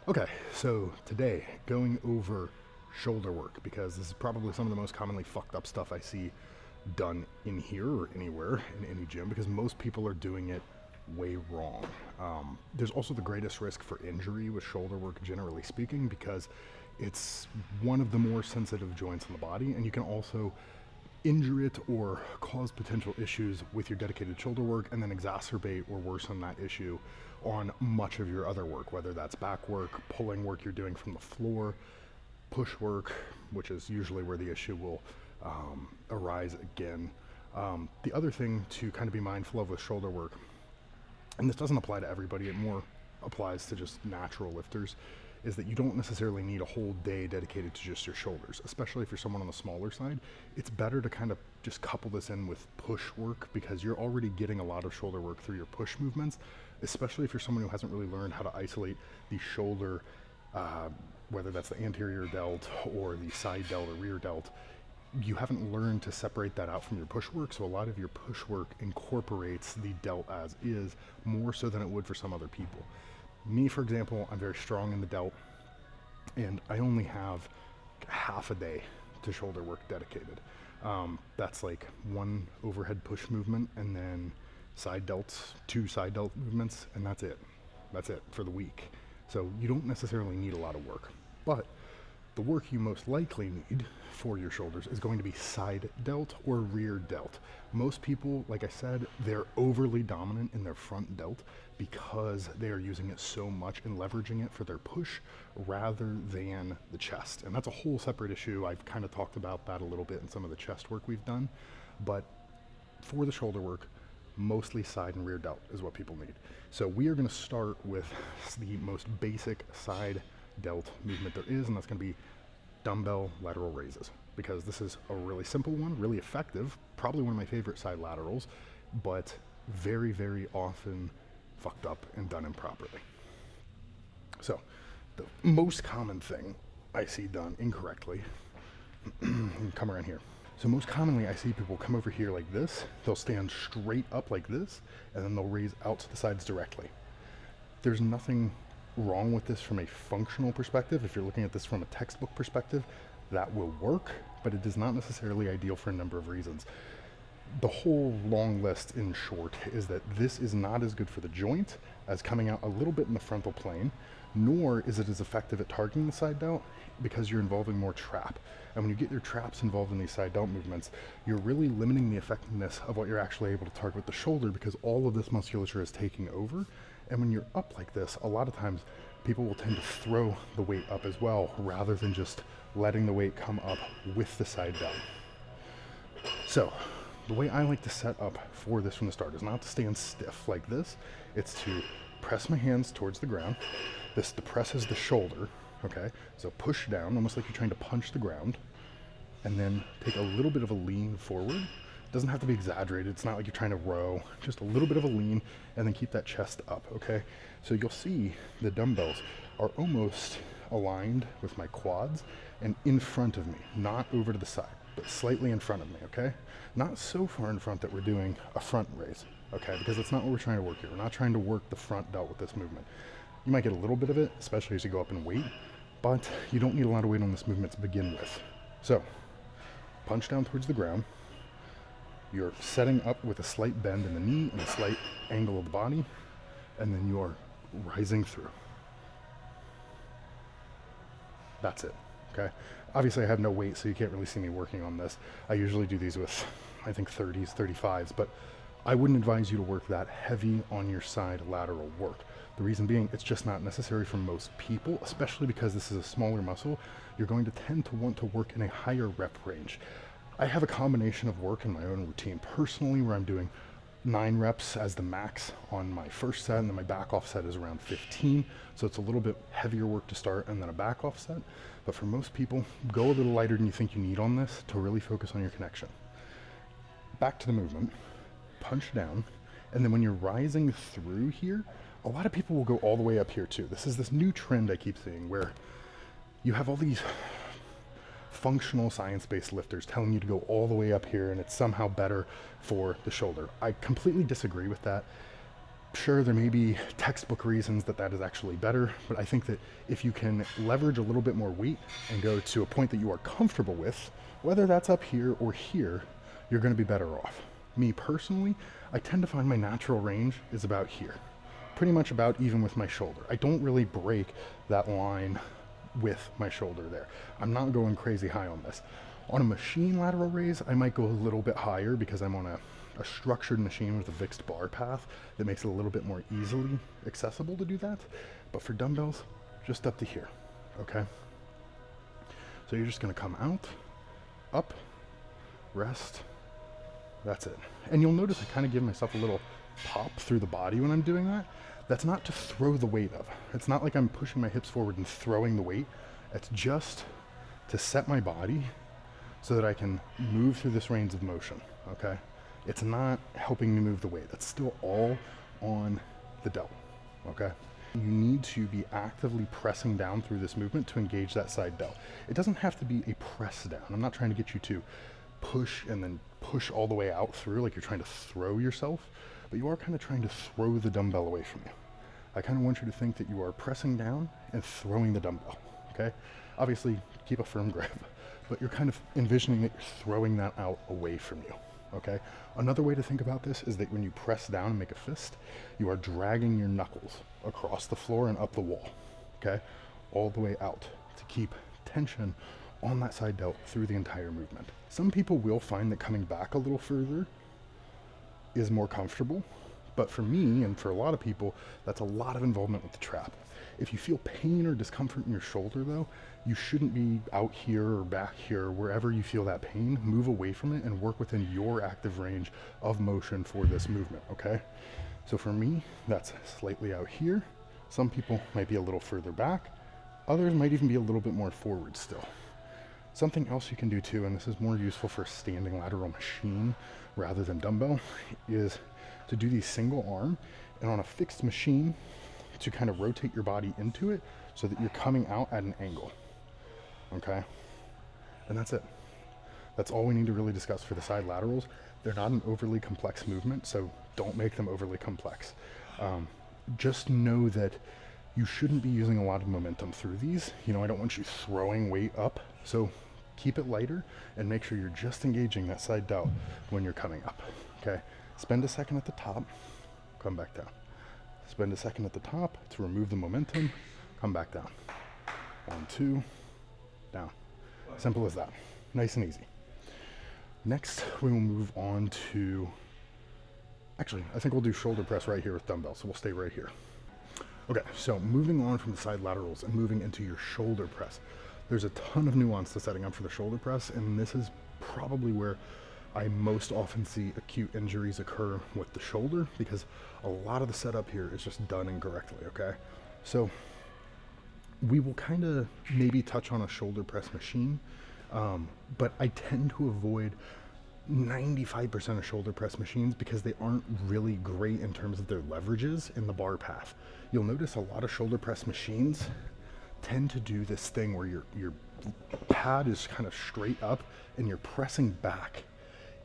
Okay, so today going over shoulder work because this is probably some of the most commonly fucked up stuff I see done in here or anywhere in any gym because most people are doing it way wrong. There's also the greatest risk for injury with shoulder work, generally speaking, because it's one of the more sensitive joints in the body, and you can also injure it or cause potential issues with your dedicated shoulder work and then exacerbate or worsen that issue on much of your other work, whether that's back work, pulling work you're doing from the floor, push work, which is usually where the issue will arise again. The other thing to kind of be mindful of with shoulder work, and this doesn't apply to everybody, it more applies to just natural lifters, is that you don't necessarily need a whole day dedicated to just your shoulders, especially if you're someone on the smaller side. It's better to kind of just couple this in with push work because you're already getting a lot of shoulder work through your push movements, especially if you're someone who hasn't really learned how to isolate the shoulder, whether that's the anterior delt or the side delt or rear delt. You haven't learned to separate that out from your push work, so a lot of your push work incorporates the delt as is more so than it would for some other people. Me, for example, I'm very strong in the delt, and I only have half a day to shoulder work dedicated. That's like one overhead push movement and then side delts, two side delt movements, and that's it. That's it for the week. So you don't necessarily need a lot of work, but the work you most likely need for your shoulders is going to be side delt or rear delt. Most people, like I said, they're overly dominant in their front delt because they are using it so much and leveraging it for their push rather than the chest. And that's a whole separate issue. I've kind of talked about that a little bit in some of the chest work we've done. But for the shoulder work, mostly side and rear delt is what people need. So we are going to start with the most basic side delt movement there is, and that's going to be dumbbell lateral raises, because this is a really simple one, really effective, probably one of my favorite side laterals, but very, very often fucked up and done improperly. So the most common thing I see done incorrectly, come around here. So most commonly I see people come over here like this, they'll stand straight up like this, and then they'll raise out to the sides directly. There's nothing wrong with this from a functional perspective. If you're looking at this from a textbook perspective, that will work, but it is not necessarily ideal for a number of reasons. The whole long list in short is that this is not as good for the joint as coming out a little bit in the frontal plane, nor is it as effective at targeting the side delt because you're involving more trap. And when you get your traps involved in these side delt movements, you're really limiting the effectiveness of what you're actually able to target with the shoulder because all of this musculature is taking over. And when you're up like this, a lot of times people will tend to throw the weight up as well rather than just letting the weight come up with the side delt. So the way I like to set up for this from the start is not to stand stiff like this. It's to press my hands towards the ground. This depresses the shoulder, okay? So push down, almost like you're trying to punch the ground, and then take a little bit of a lean forward. Doesn't have to be exaggerated. It's not like you're trying to row, just a little bit of a lean, and then keep that chest up, okay? So you'll see the dumbbells are almost aligned with my quads and in front of me, not over to the side, but slightly in front of me, okay? Not so far in front that we're doing a front raise, okay? Because that's not what we're trying to work here. We're not trying to work the front delt with this movement. You might get a little bit of it, especially as you go up in weight, but you don't need a lot of weight on this movement to begin with. So punch down towards the ground. You're setting up with a slight bend in the knee and a slight angle of the body, and then you are rising through. That's it, okay? Obviously I have no weight, so you can't really see me working on this. I usually do these with, I think 30s, 35s, but I wouldn't advise you to work that heavy on your side lateral work. The reason being, it's just not necessary for most people, especially because this is a smaller muscle. You're going to tend to want to work in a higher rep range. I have a combination of work in my own routine personally where I'm doing 9 reps as the max on my first set, and then my back off set is around 15. So it's a little bit heavier work to start and then a back off set. But for most people, go a little lighter than you think you need on this to really focus on your connection. Back to the movement, punch down, and then when you're rising through here, a lot of people will go all the way up here too. This is this new trend I keep seeing where you have all these functional science-based lifters telling you to go all the way up here and it's somehow better for the shoulder. I completely disagree with that. Sure, there may be textbook reasons that that is actually better, but I think that if you can leverage a little bit more weight and go to a point that you are comfortable with, whether that's up here or here, you're going to be better off. Me personally, I tend to find my natural range is about here, pretty much about even with my shoulder. I don't really break that line with my shoulder there. I'm not going crazy high on this. On a machine lateral raise, I might go a little bit higher because I'm on a structured machine with a fixed bar path that makes it a little bit more easily accessible to do that. But for dumbbells, just up to here, okay? So you're just gonna come out, up, rest, that's it. And you'll notice I kind of give myself a little pop through the body when I'm doing that. That's not to throw the weight up. It's not like I'm pushing my hips forward and throwing the weight. It's just to set my body so that I can move through this range of motion, okay? It's not helping me move the weight. That's still all on the delt, okay? You need to be actively pressing down through this movement to engage that side delt. It doesn't have to be a press down. I'm not trying to get you to push and then push all the way out through like you're trying to throw yourself, but you are kind of trying to throw the dumbbell away from you. I kind of want you to think that you are pressing down and throwing the dumbbell, okay? Obviously, keep a firm grip, but you're kind of envisioning that you're throwing that out away from you. Okay. Another way to think about this is that when you press down and make a fist, you are dragging your knuckles across the floor and up the wall. Okay. All the way out to keep tension on that side delt through the entire movement. Some people will find that coming back a little further is more comfortable, but for me and for a lot of people, that's a lot of involvement with the trap. If you feel pain or discomfort in your shoulder though, you shouldn't be out here or back here, wherever you feel that pain, move away from it and work within your active range of motion for this movement, okay? So for me, that's slightly out here. Some people might be a little further back. Others might even be a little bit more forward still. Something else you can do too, and this is more useful for a standing lateral machine rather than dumbbell, is to do these single arm and on a fixed machine to kind of rotate your body into it so that you're coming out at an angle, okay? And that's it. That's all we need to really discuss for the side laterals. They're not an overly complex movement, so don't make them overly complex. Just know that you shouldn't be using a lot of momentum through these. You know, I don't want you throwing weight up, so keep it lighter and make sure you're just engaging that side delt when you're coming up, okay? Spend a second at the top, come back down. Spend a second at the top to remove the momentum, come back down. 1, 2, down. Simple as that. Nice and easy. Next, we will move on to, actually, I think we'll do shoulder press right here with dumbbells, so we'll stay right here. Okay, so moving on from the side laterals and moving into your shoulder press. There's a ton of nuance to setting up for the shoulder press, and this is probably where I most often see acute injuries occur with the shoulder, because a lot of the setup here is just done incorrectly, okay? So we will kind of maybe touch on a shoulder press machine, but I tend to avoid 95% of shoulder press machines because they aren't really great in terms of their leverages in the bar path. You'll notice a lot of shoulder press machines tend to do this thing where your pad is kind of straight up and you're pressing back.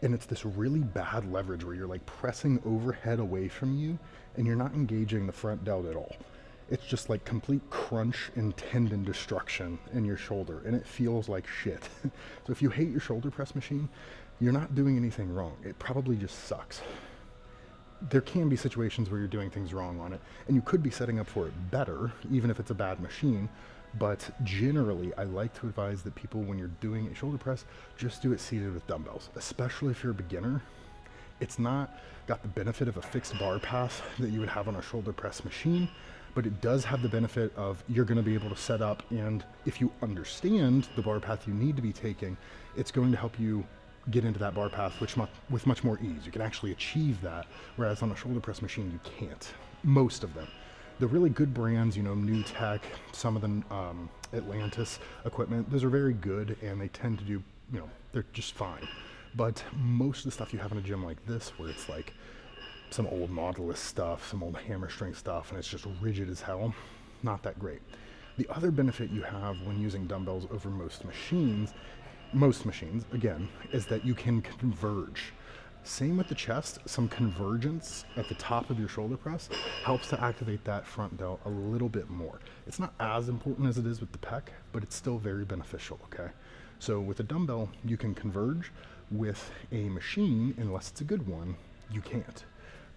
And it's this really bad leverage where you're like pressing overhead away from you and you're not engaging the front delt at all. It's just like complete crunch and tendon destruction in your shoulder, and it feels like shit. So if you hate your shoulder press machine, you're not doing anything wrong. It probably just sucks. There can be situations where you're doing things wrong on it, and you could be setting up for it better, even if it's a bad machine. But generally, I like to advise that people, when you're doing a shoulder press, just do it seated with dumbbells, especially if you're a beginner. It's not got the benefit of a fixed bar path that you would have on a shoulder press machine, but it does have the benefit of you're going to be able to set up, and if you understand the bar path you need to be taking, it's going to help you get into that bar path with much more ease. You can actually achieve that, whereas on a shoulder press machine you can't. Most of them. The really good brands, you know, New Tech, some of the Atlantis equipment, those are very good, and they tend to do, you know, they're just fine. But most of the stuff you have in a gym like this, where it's like some old Nautilus stuff, some old hammer strength stuff, and it's just rigid as hell, not that great. The other benefit you have when using dumbbells over most machines, again, is that you can converge. Same with the chest. Some convergence at the top of your shoulder press helps to activate that front delt a little bit more. It's not as important as it is with the pec, but it's still very beneficial, okay? So with a dumbbell, you can converge. With a machine, unless it's a good one, you can't.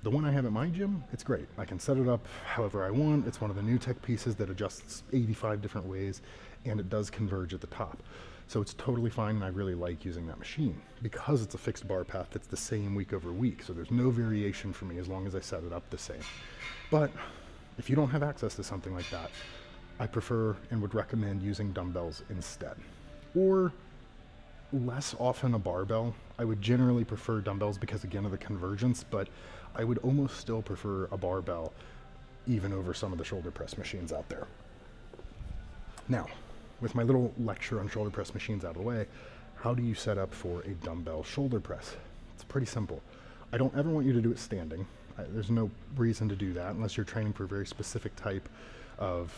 The one I have at my gym, it's great. I can set it up however I want. It's one of the new tech pieces that adjusts 85 different ways, and it does converge at the top. So it's totally fine, and I really like using that machine because it's a fixed bar path that's the same week over week. So there's no variation for me as long as I set it up the same. But if you don't have access to something like that, I prefer and would recommend using dumbbells instead. Or less often a barbell. I would generally prefer dumbbells because, again, of the convergence, but I would almost still prefer a barbell even over some of the shoulder press machines out there. Now, with my little lecture on shoulder press machines out of the way, how do you set up for a dumbbell shoulder press? It's pretty simple. I don't ever want you to do it standing. There's no reason to do that unless you're training for a very specific type of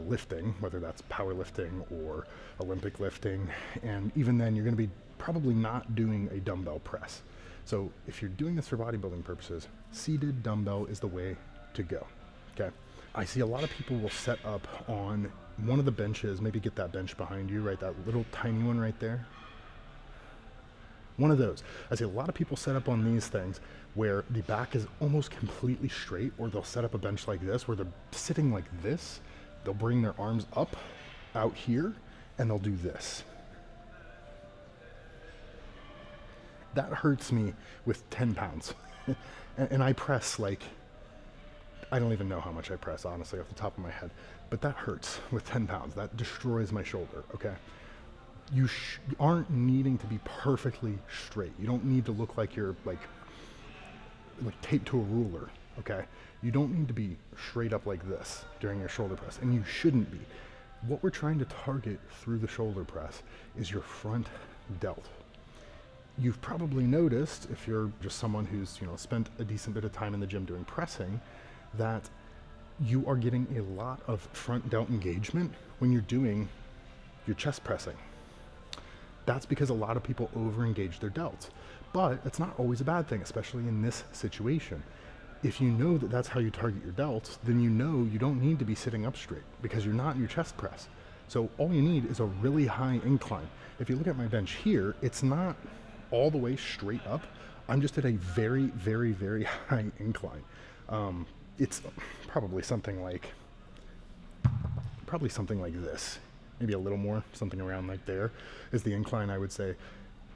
lifting, whether that's powerlifting or Olympic lifting. And even then, you're going to be probably not doing a dumbbell press. So if you're doing this for bodybuilding purposes, seated dumbbell is the way to go, okay? I see a lot of people will set up on one of the benches, maybe get that bench behind you, right? That little tiny one right there. One of those. I see a lot of people set up on these things where the back is almost completely straight, or they'll set up a bench like this where they're sitting like this. They'll bring their arms up out here and they'll do this. That hurts me with 10 pounds. and I press like, I don't even know how much I press, honestly, off the top of my head, but that hurts with 10 pounds. That destroys my shoulder, okay? You aren't needing to be perfectly straight. You don't need to look like you're like taped to a ruler, okay? You don't need to be straight up like this during your shoulder press, and you shouldn't be. What we're trying to target through the shoulder press is your front delt. You've probably noticed, if you're just someone who's, spent a decent bit of time in the gym doing pressing, that you are getting a lot of front delt engagement when you're doing your chest pressing. That's because a lot of people over-engage their delts. But it's not always a bad thing, especially in this situation. If you know that that's how you target your delts, then you know you don't need to be sitting up straight because you're not in your chest press. So all you need is a really high incline. If you look at my bench here, it's not all the way straight up. I'm just at a very, very, very high incline. It's probably something like this. Maybe a little more, something around like there is the incline I would say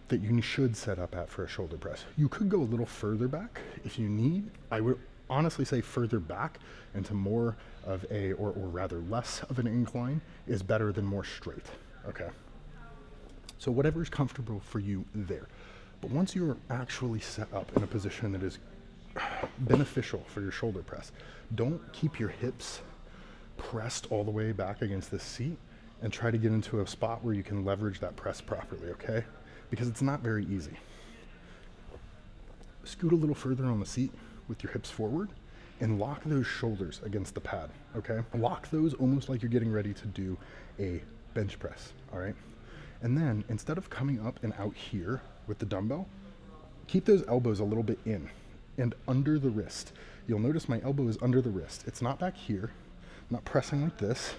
that you should set up at for a shoulder press. You could go a little further back if you need. I would honestly say further back into more of a, or rather less of an incline is better than more straight, okay? So whatever's comfortable for you there. But once you're actually set up in a position that is beneficial for your shoulder press, don't keep your hips pressed all the way back against the seat and try to get into a spot where you can leverage that press properly, okay? Because it's not very easy. Scoot a little further on the seat with your hips forward and lock those shoulders against the pad, okay? Lock those almost like you're getting ready to do a bench press, all right? And then instead of coming up and out here with the dumbbell, keep those elbows a little bit in and under the wrist. You'll notice my elbow is under the wrist. It's not back here. I'm not pressing like this.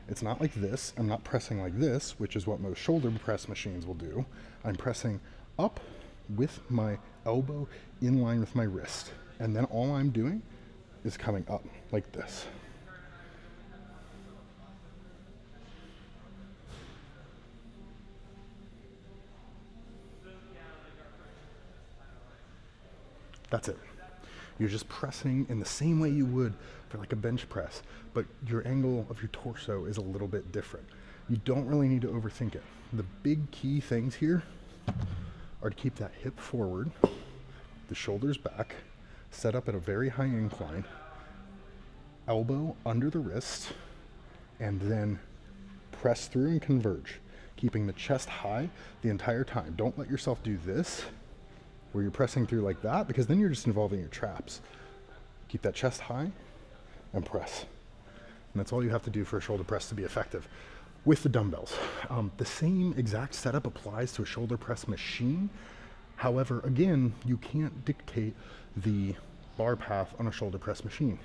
It's not like this. I'm not pressing like this, which is what most shoulder press machines will do. I'm pressing up with my elbow in line with my wrist. And then all I'm doing is coming up like this. That's it. You're just pressing in the same way you would for like a bench press, but your angle of your torso is a little bit different. You don't really need to overthink it. The big key things here are to keep that hip forward, the shoulders back, set up at a very high incline, elbow under the wrist, and then press through and converge, keeping the chest high the entire time. Don't let yourself do this where you're pressing through like that, because then you're just involving your traps. Keep that chest high and press. And that's all you have to do for a shoulder press to be effective. With the dumbbells, the same exact setup applies to a shoulder press machine. However, again, you can't dictate the bar path on a shoulder press machine.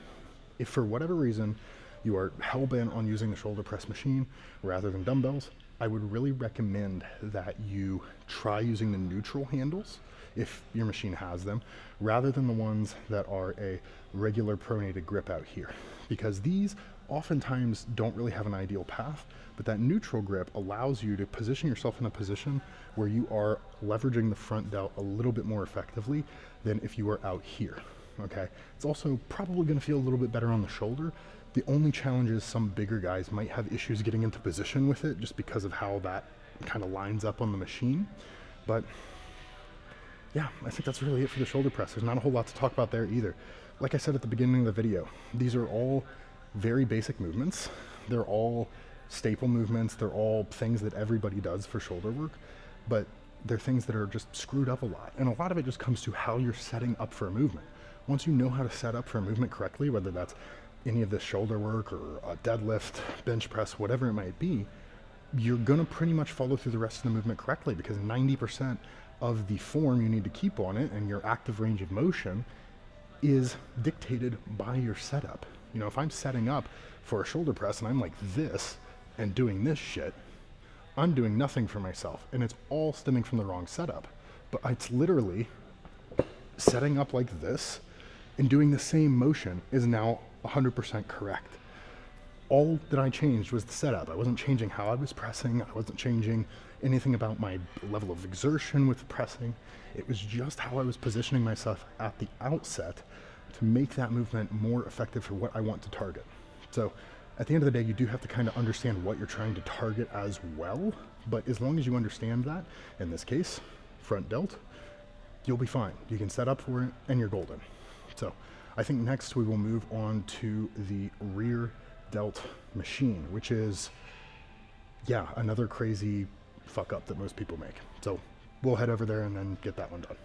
If for whatever reason you are hell-bent on using the shoulder press machine rather than dumbbells, I would really recommend that you try using the neutral handles, if your machine has them, rather than the ones that are a regular pronated grip out here. Because these oftentimes don't really have an ideal path, but that neutral grip allows you to position yourself in a position where you are leveraging the front delt a little bit more effectively than if you were out here, okay? It's also probably gonna feel a little bit better on the shoulder. The only challenge is some bigger guys might have issues getting into position with it just because of how that kind of lines up on the machine. But yeah, I think that's really it for the shoulder press. There's not a whole lot to talk about there either. Like I said at the beginning of the video, these are all very basic movements. They're all staple movements. They're all things that everybody does for shoulder work, but they're things that are just screwed up a lot. And a lot of it just comes to how you're setting up for a movement. Once you know how to set up for a movement correctly, whether that's any of this shoulder work or a deadlift, bench press, whatever it might be, you're gonna pretty much follow through the rest of the movement correctly, because 90% of the form you need to keep on it and your active range of motion is dictated by your setup. You know, if I'm setting up for a shoulder press and I'm like this and doing this shit, I'm doing nothing for myself, and it's all stemming from the wrong setup. But it's literally setting up like this and doing the same motion is now 100% correct. All that I changed was the setup. I wasn't changing how I was pressing. I wasn't changing anything about my level of exertion with pressing. It was just how I was positioning myself at the outset to make that movement more effective for what I want to target. So at the end of the day, you do have to kind of understand what you're trying to target as well. But as long as you understand that, in this case, front delt, you'll be fine. You can set up for it and you're golden. So I think next we will move on to the rear delt machine, which is, yeah, another crazy fuck up that most people make. So we'll head over there and then get that one done.